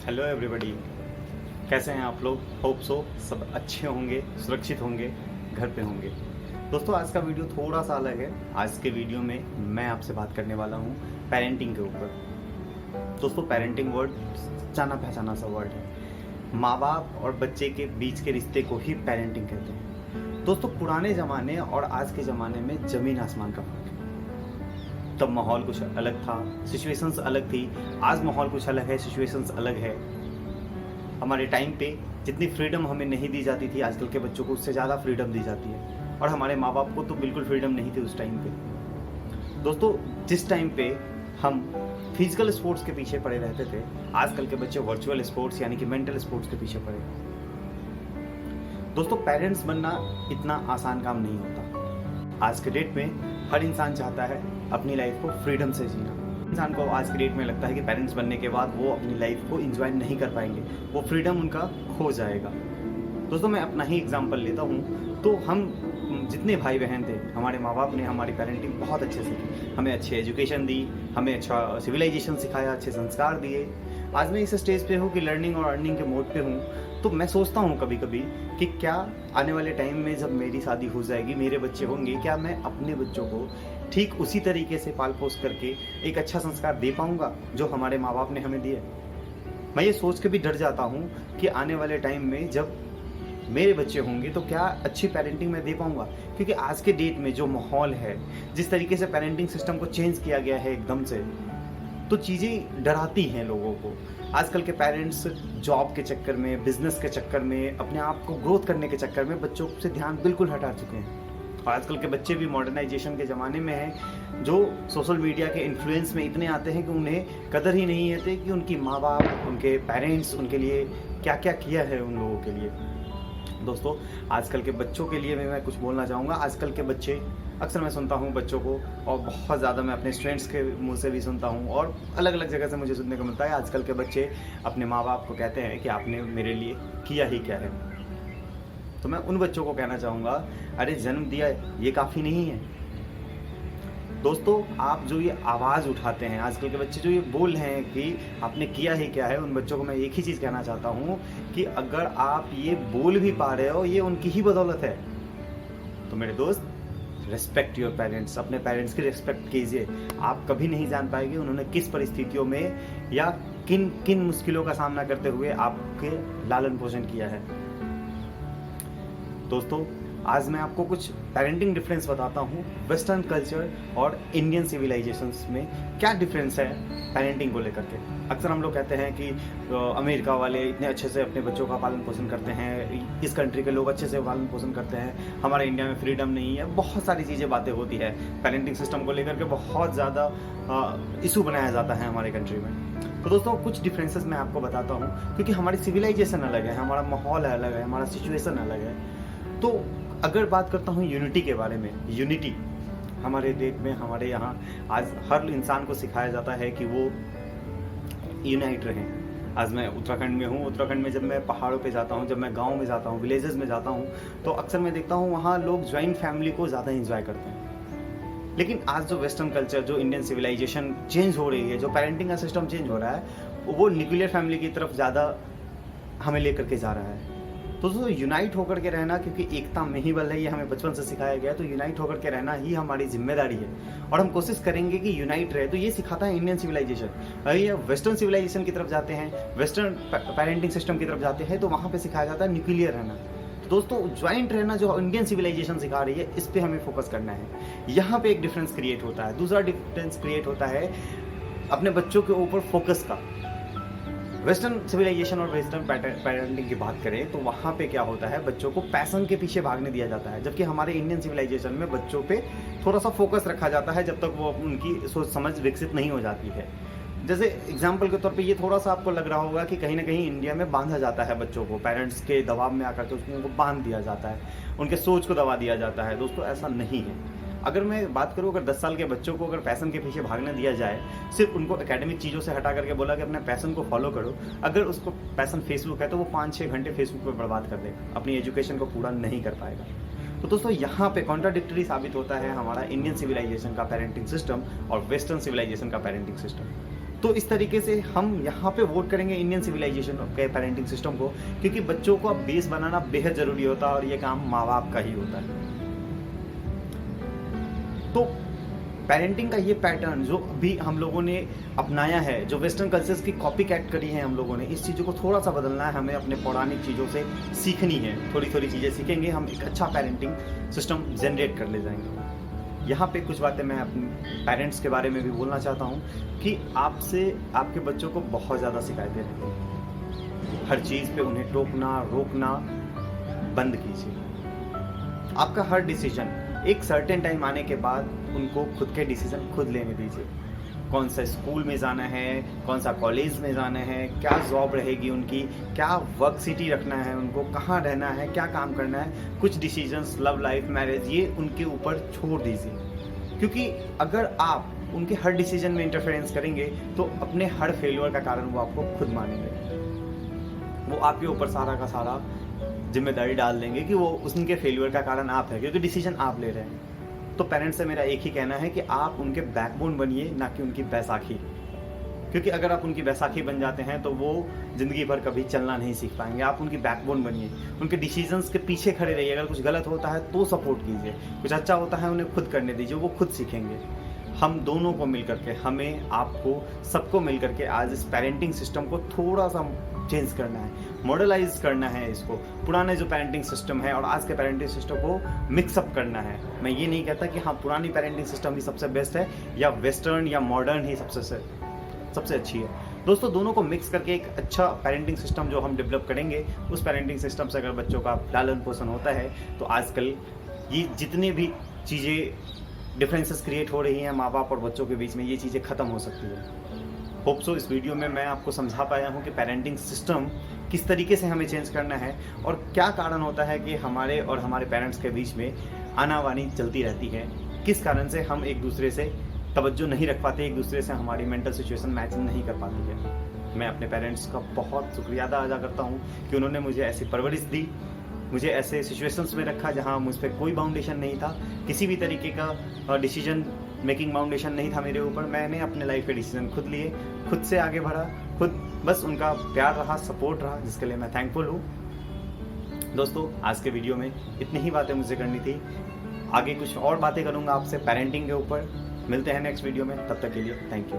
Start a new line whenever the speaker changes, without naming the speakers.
Hello everybody, कैसे हैं आप लोग। होप सो सब अच्छे होंगे, सुरक्षित होंगे, घर पे होंगे। दोस्तों आज का वीडियो थोड़ा सा अलग है। आज के वीडियो में मैं आपसे बात करने वाला हूँ पेरेंटिंग के ऊपर। दोस्तों पेरेंटिंग वर्ड जाना पहचाना सा वर्ड है। माँ बाप और बच्चे के बीच के रिश्ते को ही पेरेंटिंग कहते हैं। दोस्तों पुराने ज़माने और आज के ज़माने में ज़मीन आसमान का फर्क है। तब माहौल कुछ अलग था, सिचुएशंस अलग थी। आज माहौल कुछ अलग है, सिचुएशंस अलग है। हमारे टाइम पे जितनी फ्रीडम हमें नहीं दी जाती थी, आजकल के बच्चों को उससे ज़्यादा फ्रीडम दी जाती है। और हमारे माँ बाप को तो बिल्कुल फ्रीडम नहीं थी उस टाइम पे। दोस्तों जिस टाइम पे हम फिजिकल स्पोर्ट्स के पीछे पड़े रहते थे, आजकल के बच्चे वर्चुअल स्पोर्ट्स यानी कि मेंटल स्पोर्ट्स के पीछे पड़े। दोस्तों पेरेंट्स बनना इतना आसान काम नहीं होता। आज के डेट में हर इंसान चाहता है अपनी लाइफ को फ्रीडम से जीना। इंसान को आज के डेट में लगता है कि पेरेंट्स बनने के बाद वो अपनी लाइफ को एंजॉय नहीं कर पाएंगे, वो फ्रीडम उनका खो जाएगा। दोस्तों मैं अपना ही एग्जांपल लेता हूँ तो हम जितने भाई बहन थे, हमारे माँ बाप ने हमारी पेरेंटिंग बहुत अच्छे से की। हमें अच्छी एजुकेशन दी, हमें अच्छा सिविलाइजेशन सिखाया, अच्छे संस्कार दिए। आज मैं इस स्टेज पे हूँ कि लर्निंग और अर्निंग के मोड पे हूँ। तो मैं सोचता हूँ कभी कभी कि क्या आने वाले टाइम में जब मेरी शादी हो जाएगी, मेरे बच्चे होंगे, क्या मैं अपने बच्चों को ठीक उसी तरीके से पाल पोस करके एक अच्छा संस्कार दे पाऊंगा जो हमारे माँ बाप ने हमें दिए। मैं ये सोच के भी डर जाता हूँ कि आने वाले टाइम में जब मेरे बच्चे होंगे तो क्या अच्छी पेरेंटिंग मैं दे पाऊंगा। क्योंकि आज के डेट में जो माहौल है, जिस तरीके से पेरेंटिंग सिस्टम को चेंज किया गया है एकदम से, तो चीज़ें डराती हैं लोगों को। आजकल के पेरेंट्स जॉब के चक्कर में, बिजनेस के चक्कर में, अपने आप को ग्रोथ करने के चक्कर में बच्चों से ध्यान बिल्कुल हटा चुके हैं। और आजकल के बच्चे भी मॉडर्नाइजेशन के ज़माने में हैं, जो सोशल मीडिया के इन्फ्लुएंस में इतने आते हैं कि उन्हें कदर ही नहीं है कि उनकी माँ बाप, उनके पेरेंट्स उनके लिए क्या क्या किया है उन लोगों के लिए। दोस्तों आजकल के बच्चों के लिए मैं कुछ बोलना चाहूँगा। आजकल के बच्चे, अक्सर मैं सुनता हूँ बच्चों को, और बहुत ज़्यादा मैं अपने स्टूडेंट्स के मुंह से भी सुनता हूँ और अलग अलग जगह से मुझे सुनने को मिलता है। आजकल के बच्चे अपने माँ बाप को कहते हैं कि आपने मेरे लिए किया ही क्या है। तो मैं उन बच्चों को कहना चाहूँगा, अरे जन्म दिया ये काफ़ी नहीं है। दोस्तों आप जो ये आवाज़ उठाते हैं, आजकल के बच्चे जो ये बोल रहे हैं कि आपने किया ही क्या है, उन बच्चों को मैं एक ही चीज़ कहना चाहता हूँ कि अगर आप ये बोल भी पा रहे हो, ये उनकी ही बदौलत है। तो मेरे दोस्त, रेस्पेक्ट योर पेरेंट्स, अपने पेरेंट्स की रेस्पेक्ट कीजिए। आप कभी नहीं जान पाएंगे उन्होंने किस परिस्थितियों में या किन किन मुश्किलों का सामना करते हुए आपके लालन पोषण किया है। दोस्तों आज मैं आपको कुछ पेरेंटिंग डिफरेंस बताता हूँ वेस्टर्न कल्चर और इंडियन सिविलाइजेशंस में क्या डिफरेंस है पेरेंटिंग को लेकर के। अक्सर हम लोग कहते हैं कि अमेरिका वाले इतने अच्छे से अपने बच्चों का पालन पोषण करते हैं, इस कंट्री के लोग अच्छे से पालन पोषण करते हैं, हमारे इंडिया में फ्रीडम नहीं है। बहुत सारी चीज़ें बातें होती है पेरेंटिंग सिस्टम को लेकर के, बहुत ज़्यादा इशू बनाया जाता है हमारे कंट्री में। तो दोस्तों कुछ डिफरेंसेस मैं आपको बताता हूँ, क्योंकि हमारी सिविलाइजेशन अलग है, हमारा माहौल अलग है, हमारा सिचुएशन अलग है। तो अगर बात करता हूँ यूनिटी के बारे में, यूनिटी हमारे देश में, हमारे यहाँ आज हर इंसान को सिखाया जाता है कि वो यूनाइट रहें। आज मैं उत्तराखंड में हूँ। उत्तराखंड में जब मैं पहाड़ों पे जाता हूँ, जब मैं गांव में जाता हूँ, विलेजेस में जाता हूँ, तो अक्सर मैं देखता हूँ वहाँ लोग ज्वाइंट फैमिली को ज़्यादा इंजॉय करते हैं। लेकिन आज जो वेस्टर्न कल्चर, जो इंडियन सिविलाइजेशन चेंज हो रही है, जो पेरेंटिंग का सिस्टम चेंज हो रहा है, वो न्यूक्लियर फैमिली की तरफ ज़्यादा हमें लेकर के जा रहा है। तो यूनाइट होकर के रहना, क्योंकि एकता में ही बल है, ये हमें बचपन से सिखाया गया। तो यूनाइट होकर के रहना ही हमारी जिम्मेदारी है और हम कोशिश करेंगे कि यूनाइट रहे। तो ये सिखाता है इंडियन सिविलाइजेशन। अगर ये वेस्टर्न सिविलाइजेशन की तरफ जाते हैं, वेस्टर्न पेरेंटिंग सिस्टम की तरफ जाते हैं, तो वहाँ पे सिखाया जाता है न्यूक्लियर रहना। तो दोस्तों ज्वाइंट रहना जो इंडियन सिविलाइजेशन सिखा रही है, इस पर हमें फोकस करना है। यहाँ पे एक डिफरेंस क्रिएट होता है। दूसरा डिफरेंस क्रिएट होता है अपने बच्चों के ऊपर फोकस का। वेस्टर्न सिविलाइजेशन और वेस्टर्न पेरेंटिंग की बात करें तो वहाँ पे क्या होता है, बच्चों को पैशन के पीछे भागने दिया जाता है, जबकि हमारे इंडियन सिविलाइजेशन में बच्चों पे थोड़ा सा फोकस रखा जाता है जब तक वो उनकी सोच समझ विकसित नहीं हो जाती है। जैसे एग्जाम्पल के तौर पे ये थोड़ा सा आपको लग रहा होगा कि कहीं ना कहीं इंडिया में बांधा जाता है बच्चों को, पेरेंट्स के दबाव में आकर के उसको बांध दिया जाता है, उनके सोच को दबा दिया जाता है। दोस्तों ऐसा नहीं है। अगर मैं बात करूँ, अगर 10 साल के बच्चों को अगर पैशन के पीछे भागने दिया जाए, सिर्फ उनको एकेडमिक चीज़ों से हटा करके बोला कि अपने पैशन को फॉलो करो, अगर उसको पैशन फेसबुक है तो वो 5-6 घंटे फेसबुक पर बर्बाद कर देगा, अपनी एजुकेशन को पूरा नहीं कर पाएगा। तो दोस्तों यहाँ पे कॉन्ट्राडिक्टरी साबित होता है हमारा इंडियन सिविलाइजेशन का पेरेंटिंग सिस्टम और वेस्टर्न सिविलाइजेशन का पेरेंटिंग सिस्टम। तो इस तरीके से हम यहाँ पे वोट करेंगे इंडियन सिविलाइजेशन के पेरेंटिंग सिस्टम को, क्योंकि बच्चों को अब बेस बनाना बेहद जरूरी होता है और ये काम माँ बाप का ही होता है। तो पेरेंटिंग का ये पैटर्न जो अभी हम लोगों ने अपनाया है, जो वेस्टर्न कल्चर्स की कॉपी कैट करी है हम लोगों ने, इस चीज़ों को थोड़ा सा बदलना है। हमें अपने पौराणिक चीज़ों से सीखनी है, थोड़ी थोड़ी चीज़ें सीखेंगे, हम एक अच्छा पेरेंटिंग सिस्टम जनरेट कर ले जाएंगे। यहाँ पे कुछ बातें मैं अपने पेरेंट्स के बारे में भी बोलना चाहता हूँ कि आपसे आपके बच्चों को बहुत ज़्यादा शिकायतें रहती हैं। हर चीज़ पे उन्हें टोकना रोकना बंद कीजिए। आपका हर डिसीजन एक सर्टेन टाइम आने के बाद उनको खुद के डिसीजन खुद लेने दीजिए। कौन सा स्कूल में जाना है, कौन सा कॉलेज में जाना है, क्या जॉब रहेगी उनकी, क्या वर्क सिटी रखना है उनको, कहाँ रहना है, क्या काम करना है, कुछ डिसीजंस लव लाइफ मैरिज ये उनके ऊपर छोड़ दीजिए। क्योंकि अगर आप उनके हर डिसीजन में इंटरफेरेंस करेंगे तो अपने हर फेलियर का कारण वो आपको खुद मानेंगे। वो आपके ऊपर सारा का सारा जिम्मेदारी डाल देंगे कि वो उनके फेलियर का कारण आप है, क्योंकि डिसीजन आप ले रहे हैं। तो पेरेंट्स से मेरा एक ही कहना है कि आप उनके बैकबोन बनिए, ना कि उनकी बैसाखी। क्योंकि अगर आप उनकी बैसाखी बन जाते हैं तो वो जिंदगी भर कभी चलना नहीं सीख पाएंगे। आप उनकी बैकबोन बनिए, उनके डिसीजंस के पीछे खड़े रहिए। अगर कुछ गलत होता है तो सपोर्ट कीजिए, कुछ अच्छा होता है उन्हें खुद करने दीजिए, वो खुद सीखेंगे। हम दोनों को मिल करके, हमें आपको सबको मिल करके आज इस पेरेंटिंग सिस्टम को थोड़ा सा चेंज करना है, मॉडलाइज करना है इसको। पुराने जो पेरेंटिंग सिस्टम है और आज के पेरेंटिंग सिस्टम को मिक्सअप करना है। मैं ये नहीं कहता कि हाँ पुरानी पेरेंटिंग सिस्टम ही सबसे बेस्ट है या वेस्टर्न या मॉडर्न ही सबसे अच्छी है। दोस्तों दोनों को मिक्स करके एक अच्छा पेरेंटिंग सिस्टम जो हम डेवलप करेंगे, उस पेरेंटिंग सिस्टम से अगर बच्चों का लालन पोषण होता है तो आजकल ये जितने भी चीज़ें डिफरेंसेस क्रिएट हो रही हैं माँ बाप और बच्चों के बीच में, ये चीज़ें ख़त्म हो सकती है। होप सो इस वीडियो में मैं आपको समझा पाया हूँ कि पेरेंटिंग सिस्टम किस तरीके से हमें चेंज करना है और क्या कारण होता है कि हमारे और हमारे पेरेंट्स के बीच में आनावानी चलती रहती है, किस कारण से हम एक दूसरे से तवज्जो नहीं रख पाते, एक दूसरे से हमारी मेंटल सिचुएशन मैच नहीं कर पाती है। मैं अपने पेरेंट्स का बहुत शुक्रिया अदा करता हूँ कि उन्होंने मुझे ऐसी परवरिश दी, मुझे ऐसे सिचुएशंस में रखा जहाँ मुझ पर कोई बाउंडेशन नहीं था, किसी भी तरीके का डिसीजन मेकिंग बाउंडेशन नहीं था मेरे ऊपर। मैंने अपने लाइफ के डिसीजन खुद लिए, खुद से आगे बढ़ा, खुद बस उनका प्यार रहा, सपोर्ट रहा, जिसके लिए मैं थैंकफुल हूँ। दोस्तों आज के वीडियो में इतनी ही बातें मुझे करनी थी। आगे कुछ और बातें करूँगा आपसे पेरेंटिंग के ऊपर। मिलते हैं नेक्स्ट वीडियो में, तब तक के लिए थैंक यू।